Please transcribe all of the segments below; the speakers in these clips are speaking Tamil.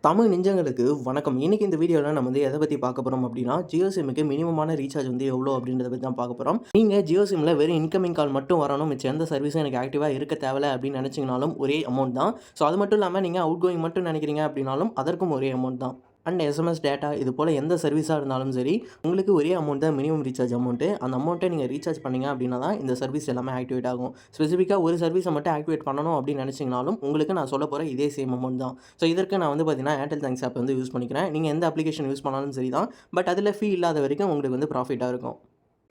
தமிழ் நெஞ்சங்களுக்கு வணக்கம். இன்னைக்கு இந்த வீடியோல நம்ம வந்து எத பத்தி பார்க்க போறோம் அப்படின்னா, ஜியோ சிம்முக்கு மினிமமான ரீசார்ஜ் வந்து எவ்வளோ அப்படின்றத பத்தி தான் பார்க்க போறோம். நீங்க ஜியோ சிம்ல வெறும் இன்கமிங் கால் மட்டும் வரணும், மிச்ச எந்த சர்வீஸும் எனக்கு ஆக்டிவா இருக்க தேவையில்ல அப்படின்னு நினைச்சீங்கனாலும் ஒரே அமௌண்ட் தான். ஸோ அது மட்டும் இல்லாம நீங்க அவுட் கோயிங் மட்டும் நினைக்கிறீங்க அப்படின்னாலும் அதற்கும் ஒரே அமௌண்ட் தான். அண்ட் எஸ்எம்எஸ், டேட்டா இது போல எந்த சர்வீஸா இருந்தாலும் சரி, உங்களுக்கு ஒரே அமௌண்ட் தான் மினிமம் ரீசார்ஜ் அமௌண்ட்டு. அந்த அமௌண்ட்ட நீங்க ரீசார்ஜ் பண்ணீங்க அப்படின்னா தான் இந்த சர்வீஸ் எல்லாமே ஆக்டிவேட் ஆகும். ஸ்பெசிஃபிக்கா ஒரு சர்வீஸை மட்டும் ஆக்டிவேட் பண்ணணும் அப்படின்னு நினைச்சீங்கனாலும் உங்களுக்கு நான் சொல்லப் போற இதே சேம் அமௌண்ட் தான். ஸோ இதற்கு நான் வந்து பார்த்தீங்கன்னா ஏர்டெல் தேங்க்ஸ் ஆப் வந்து யூஸ் பண்ணிக்கிறேன். நீங்க எந்த அப்ளிகேஷன் யூஸ் பண்ணாலும் சரி தான். பட் அதில ஃபீ இல்லாத வரைக்கும் உங்களுக்கு வந்து ப்ராஃபிட்டா இருக்கும்.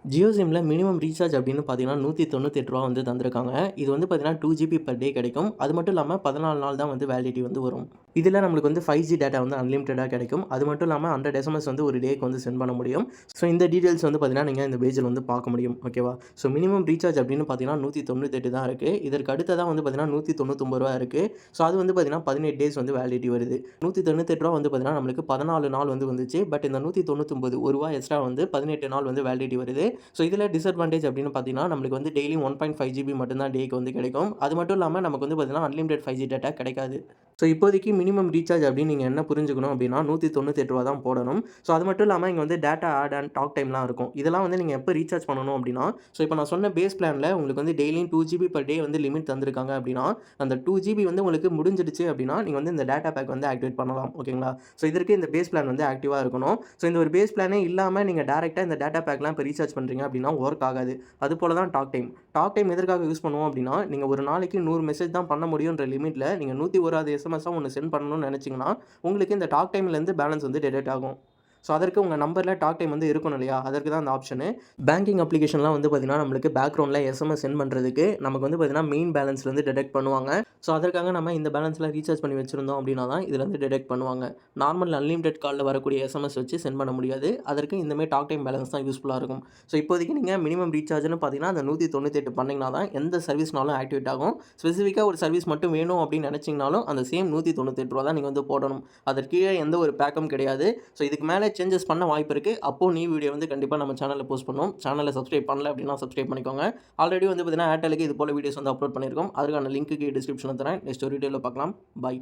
ஜியோ சிம்ல மினிமம் ரீசார்ஜ் அப்படின்னு பார்த்தீங்கன்னா ரூ. 198 வந்து தந்திருக்காங்க. இது வந்து பார்த்தீங்கன்னா 2 ஜிபி பெர் டே கிடைக்கும். அது மட்டும் இல்லாம 14 நாள் தான் வந்து வேலிடிட்டி வந்து வரும். இதில நம்மளுக்கு வந்து 5G டேட்டா வந்து அன்லிமிட்டடா கிடைக்கும். அது மட்டும் இல்லாம 100 எஸ்எம்எஸ் வந்து ஒரு டேக்கு வந்து சென்ட் பண்ண முடியும். ஸோ இந்த டீட்டெயில்ஸ் வந்து பார்த்தீங்கன்னா நீங்க இந்த பேஜில் வந்து பார்க்க முடியும். ஓகேவா? ஸோ மினிமம் ரீசார்ஜ் அப்படின்னு பார்த்தீங்கன்னா 198 தான் இருக்கு. இதற்கு அடுத்ததா வந்து பார்த்தீங்கன்னா ரூ. 199 இருக்கு. ஸோ அது வந்து பார்த்தீங்கன்னா 18 டேஸ் வந்து வேலிடிட்டி வருது. ரூ. 198 வந்து பார்த்தீங்கன்னா நம்மளுக்கு 14 நாள் வந்து வந்துச்சு. பட் இந்த 199 ரூ. 1 எக்ஸ்ட்ரா வந்து 18 நாள் வந்து வேலிடிட்டி வருது. ஸோ இதில டிஸ்அட்வான்டேஜ் அப்படின்னு பார்த்தீங்கன்னா நம்மளுக்கு வந்து டெய்லி 1.5 ஜிபி மட்டும் தான் டேக்கு வந்து கிடைக்கும். அது மட்டும் இல்லாம நமக்கு வந்து பார்த்தீங்கன்னா அன்லிமிட்டட் 5G டேட்டா கிடைக்காது. ஸோ இப்போதைக்கு மினிமம் ரீசார்ஜ் அப்படின்னு நீங்க என்ன புரிஞ்சுக்கணும் அப்படின்னா ரூ. 198 தான் போடணும். ஸோ அது மட்டும் இல்லாம இங்க வந்து டேட்டா ஆட் அண்ட் டாக் டைம்லாம் இருக்கும். இதெல்லாம் வந்து நீங்க எப்போ ரீசார்ஜ் பண்ணணும் அப்படின்னா, ஸோ இப்போ நான் சொன்ன பேஸ் பிளான்ல உங்களுக்கு வந்து டெய்லியும் 2 ஜிபி பெர் டே வந்து லிமிட் தந்திருக்காங்க அப்படின்னா, அந்த 2 ஜிபி வந்து உங்களுக்கு முடிஞ்சிடுச்சு அப்படின்னா நீங்க வந்து இந்த டேட்டா பேக் வந்து ஆக்டிவேட் பண்ணலாம். ஓகேங்களா? ஸோ இதற்கு இந்த பேஸ் பிளான் வந்து ஆக்டிவா இருக்கணும். ஸோ இந்த ஒரு பேஸ் பிளானே இல்லாம நீங்க டைரக்ட்டா இந்த டேட்டா பேக்லாம் இப்போ ரீசார்ஜ் பண்றீங்க அப்படின்னா ஒர்க் ஆகாது. அதுபோல தான் டாக் டைம். டாக் டைம் எதற்காக யூஸ் பண்ணுவோம் அப்படின்னா, நீங்க ஒரு நாளைக்கு 100 மெசேஜ் தான் பண்ண முடியுன்ற லிமிட்ல நீங்க 101வது எஸ்எம்எஸ்ஸா ஒண்ணு சென்ட் பண்ணணும்னு நினைச்சீங்கன்னா, உங்களுக்கு இந்த டாக் டைம்லேருந்து பேலன்ஸ் வந்து டெடக்ட் ஆகும். ஸோ அதற்கு உங்க நம்பர்ல டாக் டைம் வந்து இருக்கணும் இல்லையா? அதற்கு தான் அந்த ஆப்ஷனு. பேங்கிங் அப்ளிகேஷன்லாம் வந்து பார்த்தீங்கன்னா, நம்மளுக்கு பேக்ரவுண்ட்ல எஸ்எம்எஸ் சென்ட் பண்றதுக்கு நமக்கு வந்து பார்த்தீங்கன்னா, மெயின் பேலன்ஸ்லேருந்து டிடெக்ட் பண்ணுவாங்க. ஸோ அதற்காக நம்ம இந்த பேலன்ஸ்ல ரீசார்ஜ் பண்ணி வச்சிருந்தோம் அப்படின்னா தான் இதுலேருந்து டிடெக்ட் பண்ணுவாங்க. நார்மல் அன்லிமிட்டட் கால்ல வரக்கூடிய எஸ்எம்எஸ் வச்சு சென்ட் பண்ண முடியாது. அதற்கு இந்த மாரி டாக் டைம் பேலன்ஸ் தான் யூஸ்ஃபுல்லா இருக்கும். ஸோ இப்போதைக்கு நீங்க மினிமம் ரீசார்ஜ்னு பார்த்தீங்கன்னா, அந்த 198 பண்ணீங்கன்னா தான் எந்த சர்வீஸ்னாலும் ஆக்டிவேட் ஆகும். ஸ்பெசிஃபிக்கா ஒரு சர்வீஸ் மட்டும் வேணும் அப்படின்னு நினைச்சீங்கனாலும், அந்த சேம் ரூ. 198 தான் நீங்க வந்து போடணும். அதற்கு கீழ எந்த ஒரு பேக்கும் கிடையாது. ஸோ இதுக்கு மேல சேஞ்சஸ் பண்ண வாய்ப்பு இருக்கு. அப்போ நியூ வீடியோ வந்து கண்டிப்பா நம்ம சேனல்ல போஸ்ட் பண்ணுவோம். சேனலை சப்ஸ்கிரைப் பண்ணல அப்படின்னா சப்ஸ்கிரைப் பண்ணிக்கோங்க. ஆல்ரெடி வந்து பார்த்தீங்கன்னா ஏர்டெலுக்கு இது போல வீடியோஸ் வந்து அப்லோட் பண்ணியிருக்கோம். அதற்கான லிங்க்கு டிஸ்கிரிப்ஷன்ல தரேன். நெக்ஸ்ட் ஒரு வீடியோல பார்க்கலாம். பை.